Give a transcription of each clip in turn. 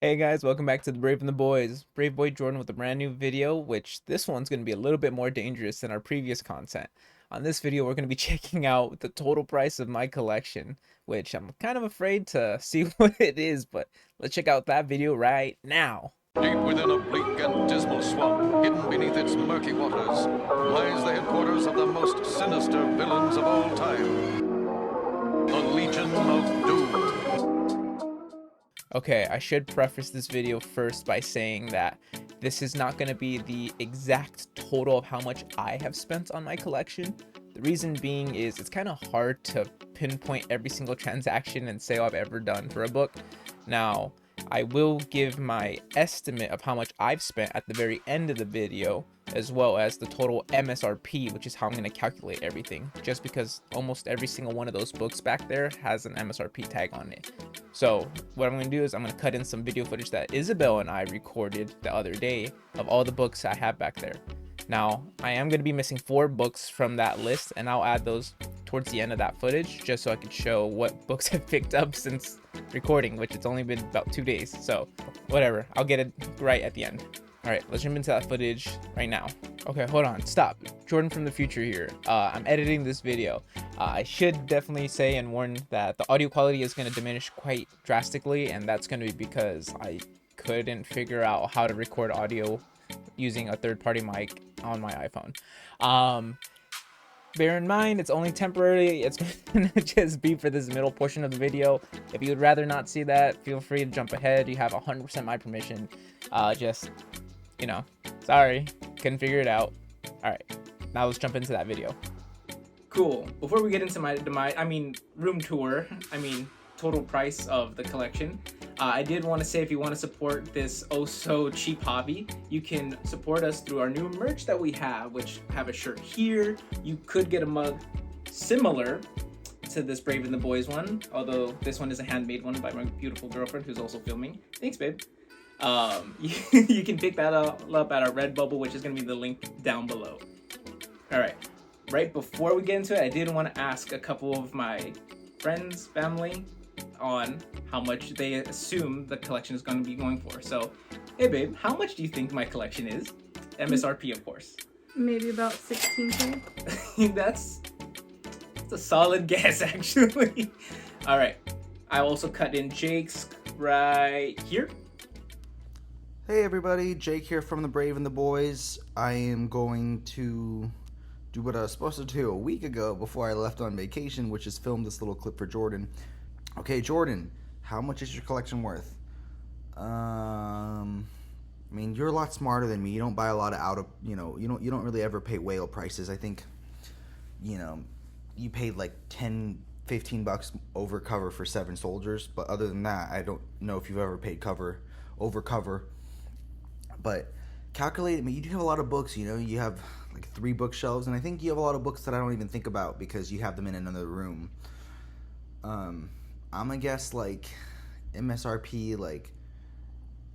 Hey guys, welcome back to the Brave and the Boys. Brave Boy Jordan with a brand new video, which this one's going to be a little bit more dangerous than our previous content. On this video, we're going to be checking out the total price of my collection, which I'm kind of afraid to see what it is, but let's check out that video right now. Deep within a bleak and dismal swamp, hidden beneath its murky waters, lies the headquarters of the most sinister villains of all time. The Legion of Doom. Okay, I should preface this video first by saying that this is not going to be the exact total of how much I have spent on my collection. The reason being is it's kind of hard to pinpoint every single transaction and sale I've ever done for a book. Now, I will give my estimate of how much I've spent at the very end of the video, as well as the total MSRP, which is how I'm going to calculate everything, just because almost every single one of those books back there has an MSRP tag on it. So what I'm going to do is I'm going to cut in some video footage that Isabel and I recorded the other day of all the books I have back there. Now, I am going to be missing 4 books from that list, and I'll add those towards the end of that footage just so I can show what books I've picked up since recording, which it's only been about 2 days. So whatever, I'll get it right at the end. All right, let's jump into that footage right now. Okay, hold on, stop. Jordan from the future here. I'm editing this video. I should definitely say and warn that the audio quality is going to diminish quite drastically, and that's going to be because I couldn't figure out how to record audio using a third-party mic on my iPhone. Bear in mind, it's only temporary. It's going to just be for this middle portion of the video. If you would rather not see that, feel free to jump ahead. You have 100% my permission. Sorry, couldn't figure it out. All right, now let's jump into that video. Cool. Before we get into my room tour, total price of the collection, I did want to say, if you want to support this oh so cheap hobby, you can support us through our new merch that we have, which have a shirt here. You could get a mug similar to this Brave and the Boys one, although this one is a handmade one by my beautiful girlfriend who's also filming. Thanks, babe. You can pick that up at our Redbubble, which is going to be the link down below. All right. Right before we get into it, I did want to ask a couple of my friends, family, on how much they assume the collection is going to be going for. So, hey babe, how much do you think my collection is? MSRP, of course. Maybe about 16K. That's a solid guess, actually. All right. I also cut in Jake's right here. Hey everybody, Jake here from the Brave and the Boys. I am going to do what I was supposed to do a week ago before I left on vacation, which is film this little clip for Jordan. Okay, Jordan, how much is your collection worth? You're a lot smarter than me. You don't buy a lot of you don't really ever pay whale prices. I think, you paid like 10, 15 bucks over cover for 7 soldiers, but other than that, I don't know if you've ever paid over cover. But calculate, you do have a lot of books, you have like 3 bookshelves, and I think you have a lot of books that I don't even think about because you have them in another room. I'm gonna guess like MSRP like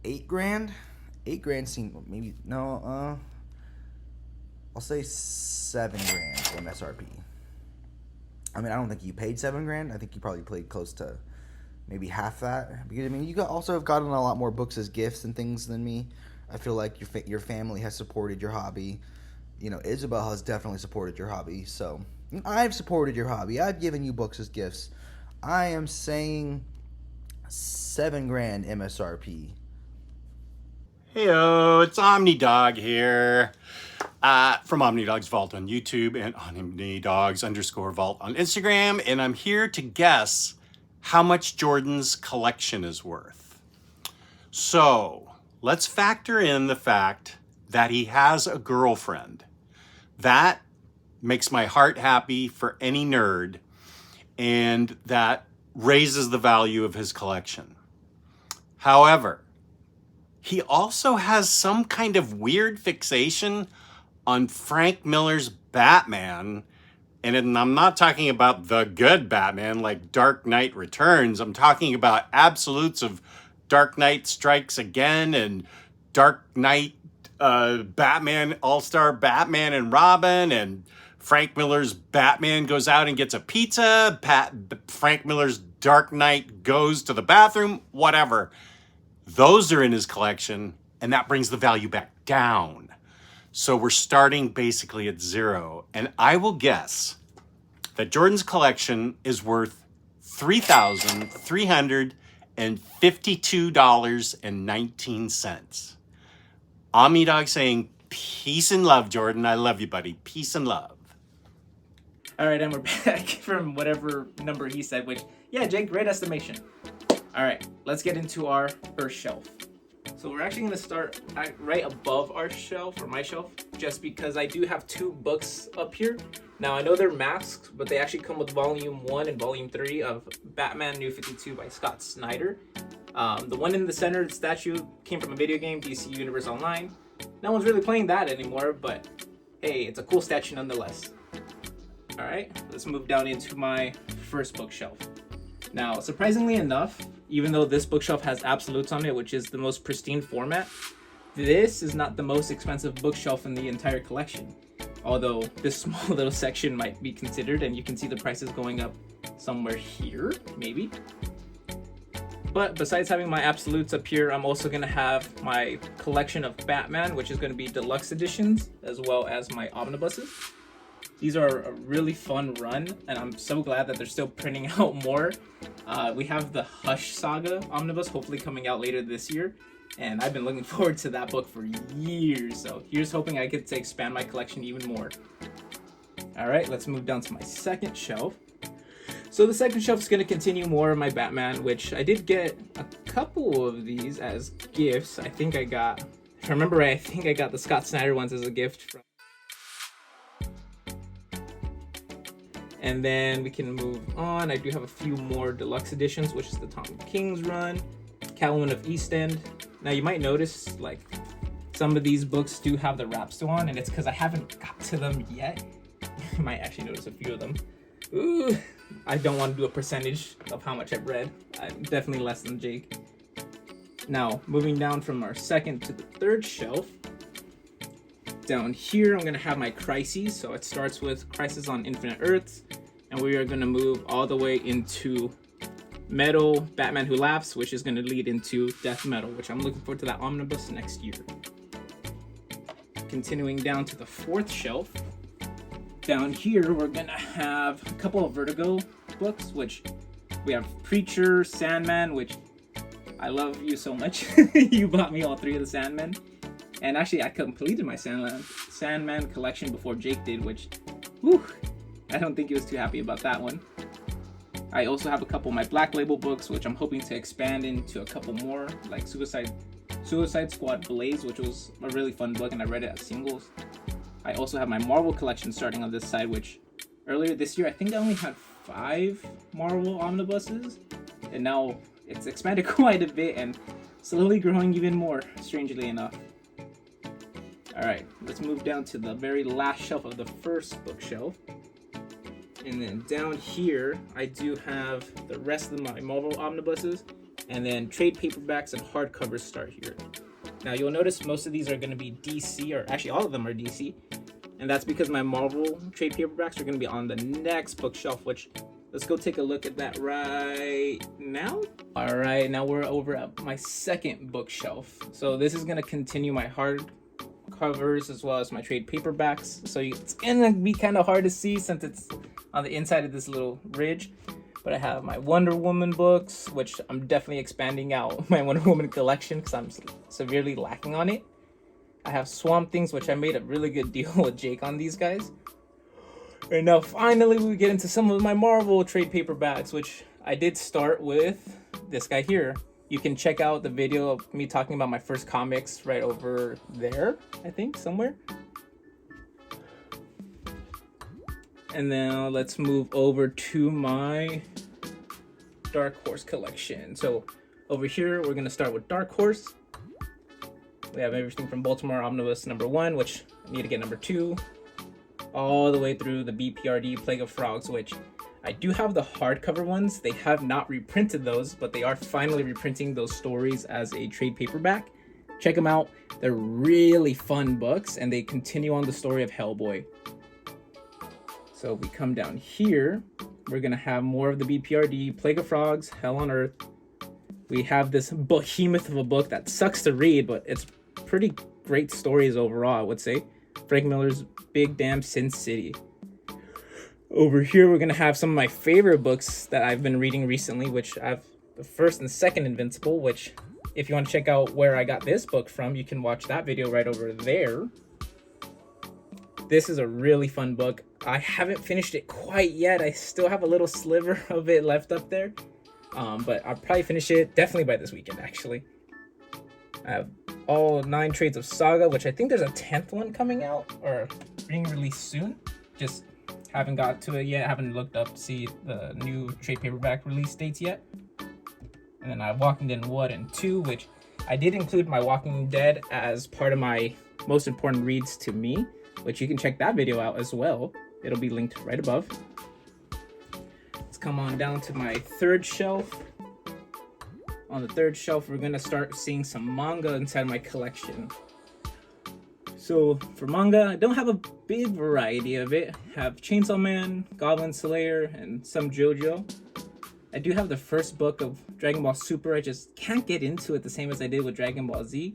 $8,000. $8,000 seem maybe no. I'll say $7,000 MSRP. I don't think you paid $7,000. I think you probably paid close to maybe half that, because you also have gotten a lot more books as gifts and things than me. I feel like your family has supported your hobby. Isabel has definitely supported your hobby. So I've supported your hobby. I've given you books as gifts. I am saying $7,000 MSRP. Heyo, it's Omnidog here from Omnidog's Vault on YouTube and Omnidogs_Vault on Instagram, and I'm here to guess how much Jordan's collection is worth. So let's factor in the fact that he has a girlfriend. That makes my heart happy for any nerd, and that raises the value of his collection. However, he also has some kind of weird fixation on Frank Miller's Batman. And I'm not talking about the good Batman like Dark Knight Returns. I'm talking about absolutes of Dark Knight Strikes Again and Dark Knight Batman, All-Star Batman and Robin, and Frank Miller's Batman goes out and gets a pizza. Frank Miller's Dark Knight goes to the bathroom, whatever. Those are in his collection, and that brings the value back down. So we're starting basically at 0. And I will guess that Jordan's collection is worth $3,352.19. Omnidog saying, peace and love, Jordan. I love you, buddy. Peace and love. All right, and we're back from whatever number he said, which, yeah, Jake, great estimation. All right, let's get into our first shelf. So we're actually gonna start right above our shelf, or my shelf, just because I do have 2 books up here. Now, I know they're masks, but they actually come with volume 1 and volume 3 of Batman New 52 by Scott Snyder. The one in the center, the statue, came from a video game, DC Universe Online. No one's really playing that anymore, but hey, it's a cool statue nonetheless. All right, let's move down into my first bookshelf. Now, surprisingly enough, even though this bookshelf has absolutes on it, which is the most pristine format, this is not the most expensive bookshelf in the entire collection. Although this small little section might be considered, and you can see the prices going up somewhere here, maybe. But besides having my absolutes up here, I'm also going to have my collection of Batman, which is going to be deluxe editions, as well as my omnibuses. These are a really fun run, and I'm so glad that they're still printing out more. We have the Hush Saga omnibus hopefully coming out later this year, and I've been looking forward to that book for years, so here's hoping I get to expand my collection even more. Alright, let's move down to my second shelf. So the second shelf is going to continue more of my Batman, which I did get a couple of these as gifts. I think I got, if I remember right, I think I got the Scott Snyder ones as a gift from. And then we can move on. I do have a few more deluxe editions, which is the Tom King's run, Catwoman of East End. Now you might notice like some of these books do have the wrap still on, and it's because I haven't got to them yet. You might actually notice a few of them. Ooh, I don't want to do a percentage of how much I've read. I'm definitely less than Jake. Now, moving down from our second to the third shelf, down here I'm going to have my crises. So it starts with Crisis on Infinite Earths, and we are going to move all the way into Metal Batman Who Laughs, which is going to lead into Death Metal, which I'm looking forward to that omnibus next year. Continuing down to the fourth shelf, down here we're going to have a couple of Vertigo books, which we have Preacher, Sandman, which I love you so much. You bought me all 3 of the Sandmen. And actually, I completed my Sandman collection before Jake did, which, whew, I don't think he was too happy about that one. I also have a couple of my Black Label books, which I'm hoping to expand into a couple more, like Suicide Squad Blaze, which was a really fun book, and I read it as singles. I also have my Marvel collection starting on this side, which earlier this year, I think I only had 5 Marvel omnibuses, and now it's expanded quite a bit and slowly growing even more, strangely enough. Alright, let's move down to the very last shelf of the first bookshelf. And then down here, I do have the rest of my Marvel omnibuses, and then trade paperbacks and hardcovers start here. Now you'll notice most of these are going to be DC, or actually all of them are DC, and that's because my Marvel trade paperbacks are going to be on the next bookshelf, which let's go take a look at that right now. Alright, now we're over at my second bookshelf. So this is going to continue my hardcovers as well as my trade paperbacks. So it's going to be kind of hard to see since it's on the inside of this little ridge. But I have my Wonder Woman books, which I'm definitely expanding out my Wonder Woman collection because I'm severely lacking on it. I have Swamp Things, which I made a really good deal with Jake on these guys. And now finally we get into some of my Marvel trade paperbacks, which I did start with this guy here. You can check out the video of me talking about my first comics right over there, I think, somewhere. And now let's move over to my Dark Horse collection. So over here, we're going to start with Dark Horse. We have everything from Baltimore Omnibus #1, which I need to get #2, all the way through the BPRD Plague of Frogs, which I do have the hardcover ones. They have not reprinted those, but they are finally reprinting those stories as a trade paperback. Check them out. They're really fun books, and they continue on the story of Hellboy. So if we come down here, we're going to have more of the BPRD, Plague of Frogs, Hell on Earth, we have this behemoth of a book that sucks to read, but it's pretty great stories overall, I would say. Frank Miller's Big Damn Sin City. Over here, we're going to have some of my favorite books that I've been reading recently, which I have the first and second Invincible, which if you want to check out where I got this book from, you can watch that video right over there. This is a really fun book. I haven't finished it quite yet. I still have a little sliver of it left up there. But I'll probably finish it definitely by this weekend, actually. I have all 9 trades of Saga, which I think there's a 10th one coming out or being released soon. Just haven't got to it yet. Haven't looked up to see the new trade paperback release dates yet. And then I have Walking Dead 1 and 2, which I did include my Walking Dead as part of my most important reads to me, which you can check that video out as well. It'll be linked right above. Let's come on down to my third shelf. On the third shelf, we're gonna start seeing some manga inside my collection. So for manga, I don't have a big variety of it. I have Chainsaw Man, Goblin Slayer, and some JoJo. I do have the first book of Dragon Ball Super. I just can't get into it the same as I did with Dragon Ball Z.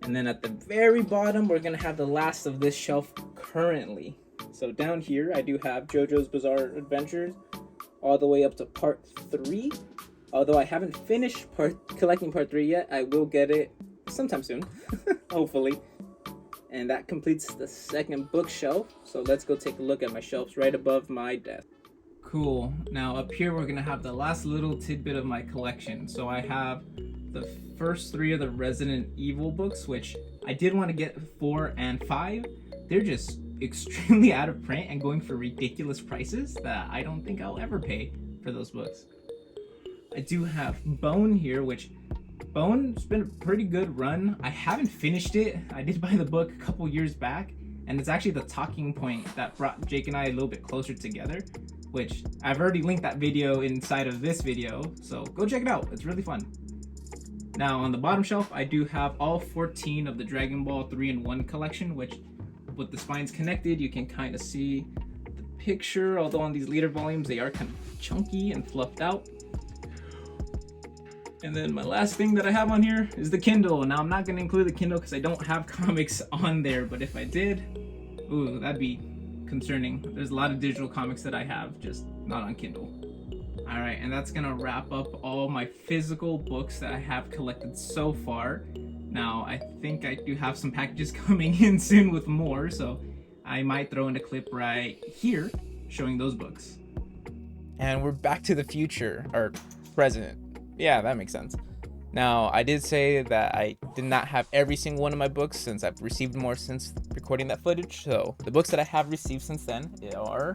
And then at the very bottom, we're gonna have the last of this shelf currently. So down here, I do have JoJo's Bizarre Adventures all the way up to part 3. Although I haven't finished collecting part 3 yet, I will get it sometime soon, hopefully. And that completes the second bookshelf. So let's go take a look at my shelves right above my desk. Cool. Now up here, we're gonna have the last little tidbit of my collection. So I have the first 3 of the Resident Evil books, which I did want to get 4 and 5. They're just extremely out of print and going for ridiculous prices that I don't think I'll ever pay for those books. I do have Bone here, which Bone's been a pretty good run. I haven't finished it. I did buy the book a couple years back, and it's actually the talking point that brought Jake and I a little bit closer together, which I've already linked that video inside of this video, so go check it out. It's really fun. Now on the bottom shelf, I do have all 14 of the Dragon Ball 3-in-1 collection, which with the spines connected, you can kind of see the picture, although on these later volumes, they are kind of chunky and fluffed out. And then my last thing that I have on here is the Kindle. Now I'm not going to include the Kindle because I don't have comics on there, but if I did, ooh, that'd be concerning. There's a lot of digital comics that I have, just not on Kindle. Alright, and that's gonna wrap up all my physical books that I have collected so far. Now, I think I do have some packages coming in soon with more, so I might throw in a clip right here showing those books. And we're back to the future, or present. Yeah, that makes sense. Now, I did say that I did not have every single one of my books since I've received more since recording that footage. So the books that I have received since then are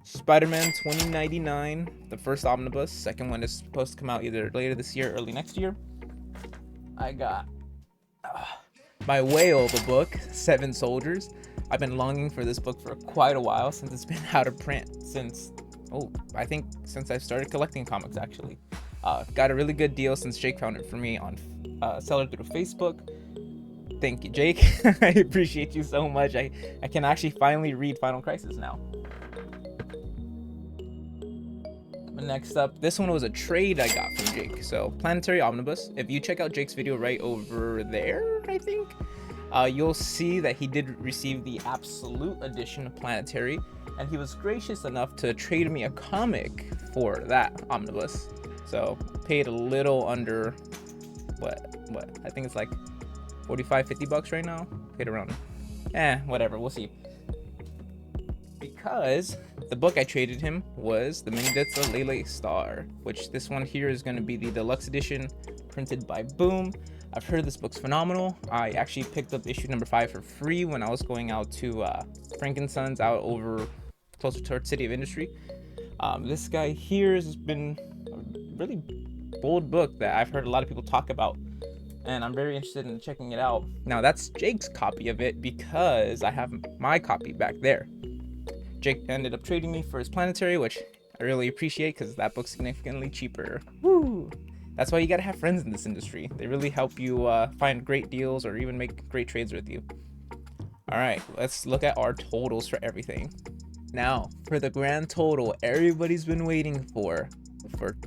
Spider-Man 2099, the first omnibus. Second one is supposed to come out either later this year or early next year. I got my whale of a book, Seven Soldiers. I've been longing for this book for quite a while since it's been out of print since, I think since I started collecting comics actually. Got a really good deal since Jake found it for me on seller through Facebook. Thank you, Jake. I appreciate you so much. I can actually finally read Final Crisis now. Next up, this one was a trade I got from Jake. So, Planetary Omnibus. If you check out Jake's video right over there, I think, you'll see that he did receive the Absolute Edition of Planetary, and he was gracious enough to trade me a comic for that omnibus. So, paid a little under, what? I think it's like 45, 50 bucks right now. Paid around, whatever, we'll see. Because the book I traded him was the Mangudetsu Lele Star, which this one here is going to be the deluxe edition printed by Boom. I've heard this book's phenomenal. I actually picked up issue number 5 for free when I was going out to Frankenson's out over closer towards City of Industry. This guy here has been a really bold book that I've heard a lot of people talk about, and I'm very interested in checking it out. Now that's Jake's copy of it because I have my copy back there. Jake ended up trading me for his Planetary, which I really appreciate because that book's significantly cheaper. Woo! That's why you gotta have friends in this industry. They really help you find great deals or even make great trades with you. Alright, let's look at our totals for everything. Now, for the grand total everybody's been waiting for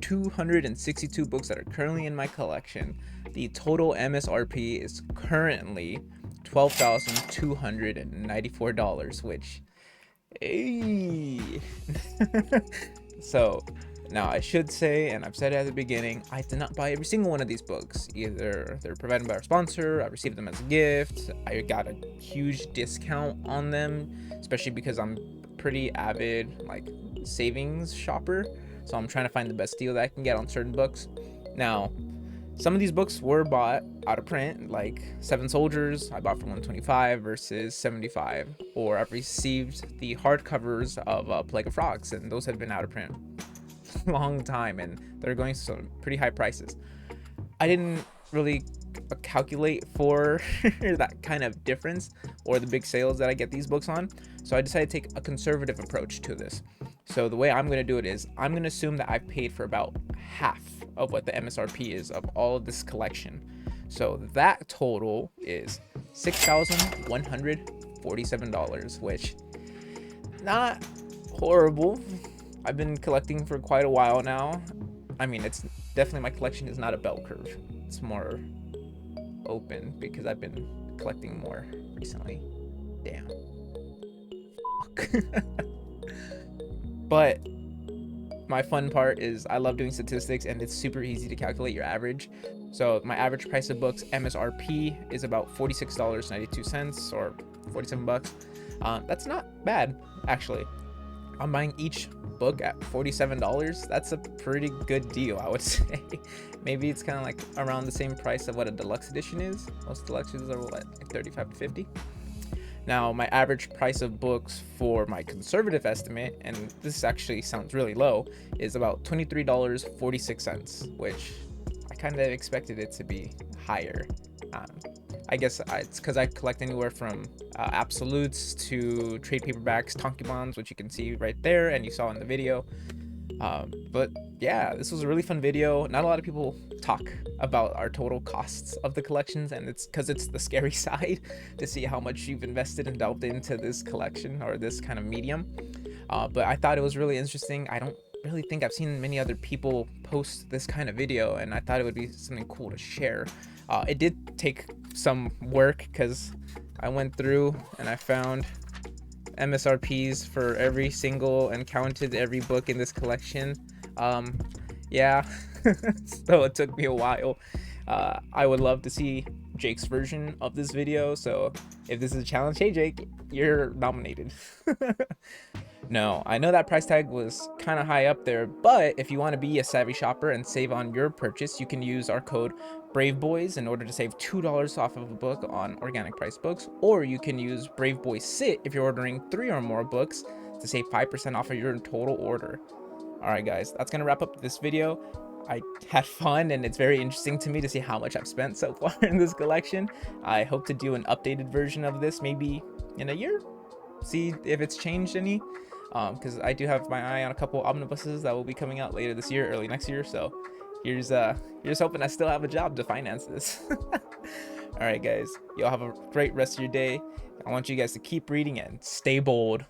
262 books that are currently in my collection, the total MSRP is currently $12,294, which, hey. So, now I should say, and I've said it at the beginning, I did not buy every single one of these books. Either they're provided by our sponsor, I received them as a gift, I got a huge discount on them, especially because I'm pretty avid like savings shopper, so I'm trying to find the best deal that I can get on certain books. Now, some of these books were bought out of print, like Seven Soldiers I bought for $125 versus $75, or I've received the hardcovers of Plague of Frogs, and those had been out of print long time, and they're going to some pretty high prices. I didn't really calculate for that kind of difference or the big sales that I get these books on, so I decided to take a conservative approach to this. So the way I'm going to do it is I'm going to assume that I've paid for about half of what the MSRP is of all of this collection. So that total is $6,147, which not horrible. I've been collecting for quite a while now. I mean, it's definitely, my collection is not a bell curve. It's more open because I've been collecting more recently. Damn. Fuck. But my fun part is I love doing statistics, and it's super easy to calculate your average. So my average price of books MSRP is about $46.92 or 47 bucks. That's not bad, actually. I'm buying each book at $47. That's a pretty good deal, I would say. Maybe it's kind of like around the same price of what a deluxe edition is. Most deluxes are what, like 35 to 50. Now, my average price of books for my conservative estimate, and this actually sounds really low, is about $23.46, which I kind of expected it to be higher. I guess it's because I collect anywhere from absolutes to trade paperbacks, tankibons, which you can see right there and you saw in the video. But yeah, this was a really fun video. Not a lot of people talk about our total costs of the collections, and it's because it's the scary side to see how much you've invested and delved into this collection or this kind of medium. But I thought it was really interesting. I don't really think I've seen many other people post this kind of video, and I thought it would be something cool to share. It did take some work because I went through and I found MSRPs for every single and counted every book in this collection. Yeah, so it took me a while. I would love to see Jake's version of this video, so if this is a challenge, hey Jake, you're nominated. No, I know that price tag was kind of high up there, but if you want to be a savvy shopper and save on your purchase, you can use our code Braveboys in order to save $2 off of a book on organic price books, or you can use Braveboyssit if you're ordering 3 or more books to save 5% off of your total order. Alright guys, that's gonna wrap up this video. I had fun, and it's very interesting to me to see how much I've spent so far in this collection. I hope to do an updated version of this maybe in a year, see if it's changed any, because I do have my eye on a couple omnibuses that will be coming out later this year, early next year. So here's hoping I still have a job to finance this. All right guys, y'all have a great rest of your day. I want you guys to keep reading and stay bold.